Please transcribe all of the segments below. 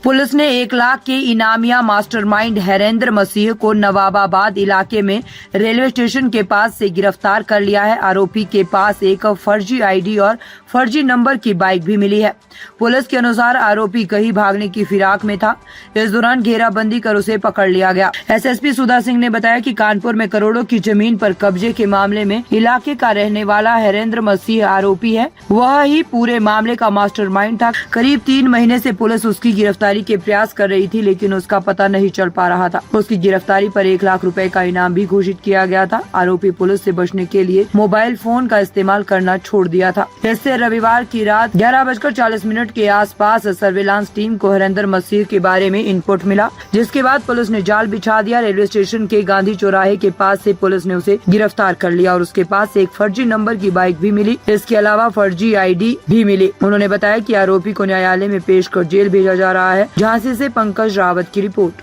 Police ने 1 लाख के इनामिया mastermind Harendra मसीह को नवाबाबाद इलाके में रेलवे स्टेशन के पास से गिरफ्तार कर लिया है। आरोपी के पास एक फर्जी आईडी और फर्जी नंबर की बाइक भी मिली है। पुलिस के अनुसार आरोपी कहीं भागने की फिराक में था। इस दौरान घेराबंदी कर उसे पकड़ लिया गया। एसएसपी सुधा सिंह ने बताया कि कानपुर में करोड़ों की जमीन पर कब्जे के मामले में इलाके का रहने वाला हरेंद्र मसीह आरोपी है। वह ही पूरे मामले का मास्टरमाइंड था। करीब 3 महीने से पुलिस उसकी गिरफ्तारी के प्रयास कर रही थी, लेकिन उसका पता नहीं चल पा रहा था। उसकी गिरफ्तारी पर 1 लाख रुपए का इनाम भी घोषित किया गया था। आरोपी पुलिस से बचने के लिए मोबाइल फोन का इस्तेमाल करना छोड़ दिया था। इससे रविवार की रात 11:40 के आसपास सर्विलांस टीम को हरेंद्र मसीह के बारे में इनपुट मिला, जिसके बाद पुलिस ने जाल बिछा दिया। रेलवे स्टेशन के गांधी चौराहे के पास से पुलिस ने उसे गिरफ्तार कर लिया और उसके पास एक फर्जी नंबर की बाइक भी मिली। इसके अलावा फर्जी आईडी भी मिली। उन्होंने बताया कि आरोपी को न्यायालय में पेश कर जेल भेजा जा रहा है। झांसी से पंकज रावत की रिपोर्ट।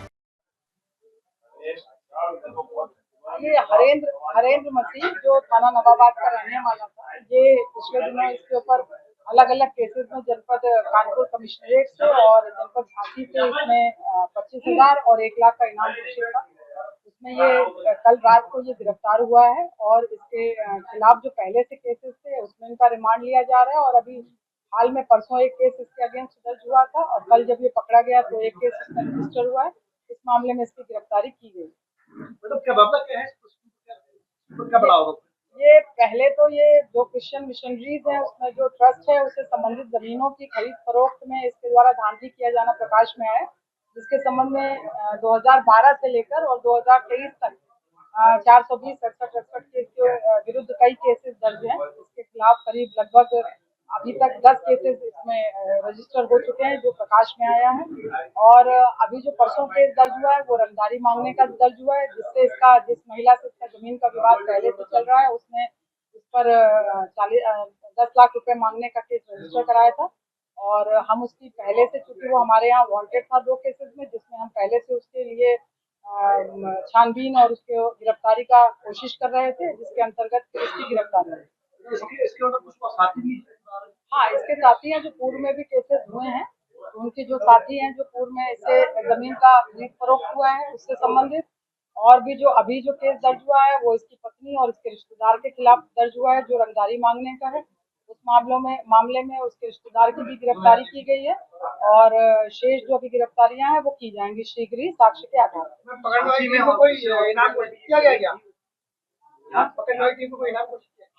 ये हरेंद्र मसीह जो थाना नवाबाद का रहने वाला था, ये पिछले दिनों इसके ऊपर अलग अलग केसेस में जनपद कानपुर कमिश्नरेट से और जनपद झांसी से इसमें 25,000 और 1 लाख का इनाम घोषित था। इसमें ये कल रात को ये गिरफ्तार हुआ है और इसके खिलाफ जो पहले से केसेस थे उसमें इनका रिमांड लिया जा रहा है और अभी हाल में परसों एक केस इसके अगेंस्ट दर्ज हुआ था और कल जब ये पकड़ा गया तो एक केस इसमें रजिस्टर हुआ है। इस मामले में इसकी गिरफ्तारी की गई। मतलब क्या मामला क्या है? क्या बड़ा होगा? ये पहले तो ये जो क्रिश्चियन मिशनरीज है उसमें जो ट्रस्ट है उससे संबंधित जमीनों की खरीद फरोख्त में इसके द्वारा धांधली किया जाना प्रकाश में आया, जिसके संबंध में 2012 से लेकर और 2023 तक 420 68 केस के विरुद्ध कई केसेस दर्ज हैं। इसके खिलाफ करीब लगभग अभी तक 10 केसेस इसमें रजिस्टर हो चुके हैं जो प्रकाश में आया है और अभी जो परसों केस दर्ज हुआ है वो रंगदारी मांगने का दर्ज हुआ है, जिससे इसका जिस महिला से इसका जमीन का विवाद पहले से चल रहा है उसने इस पर 10 लाख रुपए मांगने का केस रजिस्टर कराया था और हम उसकी पहले से, चूंकि वो हमारे यहाँ वांटेड था 2 केसेस में, जिसमें हम पहले से उसके लिए छानबीन और उसके गिरफ्तारी का कोशिश कर रहे थे, जिसके अंतर्गत इसकी गिरफ्तारी हुई। हाँ, इसके साथी हैं जो पूर्व में भी केसेस हुए हैं, उनके जो साथी हैं जो पूर्व में इससे जमीन का खरीद फरोख्त हुआ है उससे संबंधित, और भी जो अभी जो केस दर्ज हुआ है वो इसकी पत्नी और इसके रिश्तेदार के खिलाफ दर्ज हुआ है जो रंगदारी मांगने का है। उस मामले में उसके रिश्तेदार की भी गिरफ्तारी की गई है और शेष जो भी गिरफ्तारियां हैं वो की जाएंगी शीघ्र ही साक्ष्य के आधार पर।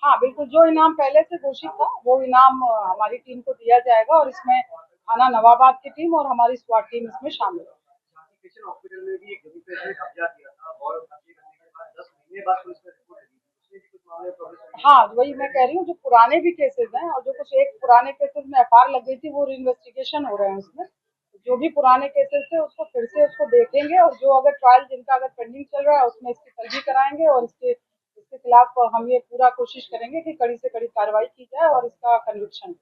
हाँ बिल्कुल, जो इनाम पहले से घोषित था वो इनाम हमारी टीम को दिया जाएगा और इसमें थाना नवाबाद की टीम और हमारी स्वाट टीम इसमें शामिल है। हाँ, वही मैं कह रही हूँ, जो पुराने भी केसेस हैं और जो कुछ एक पुराने केसेस में एफआईआर लग गई थी वो इन्वेस्टिगेशन हो रहे हैं उसमें। जो भी पुराने केसेस थे उसको फिर से उसको देखेंगे और जो अगर ट्रायल जिनका अगर पेंडिंग चल रहा है उसमें इसकी तर्जी कराएंगे और इसके खिलाफ हम ये पूरा कोशिश करेंगे कि कड़ी से कड़ी कार्रवाई की जाए और इसका कन्विक्शन।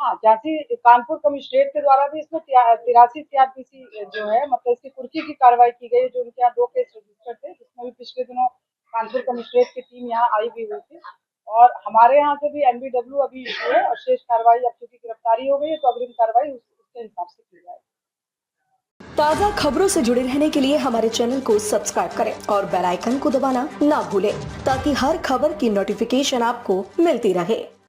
हाँ, झांसी कानपुर कमिश्नरेट के द्वारा भी इसमें 83 CRPC जो है मतलब इसकी कुर्की की कार्रवाई की गई, जो उनके यहाँ 2 केस रजिस्टर थे, जिसमें भी पिछले दिनों कानपुर कमिश्नरेट की टीम यहाँ आई भी हुई थी और हमारे यहाँ से भी NBW अभी इशू है और शेष कार्रवाई अब चूंकि गिरफ्तारी हो गई है तो अग्रिम कार्रवाई उसके हिसाब से की जाएगी। ताज़ा खबरों से जुड़े रहने के लिए हमारे चैनल को सब्सक्राइब करें और बेल आइकन को दबाना ना भूलें ताकि हर खबर की नोटिफिकेशन आपको मिलती रहे।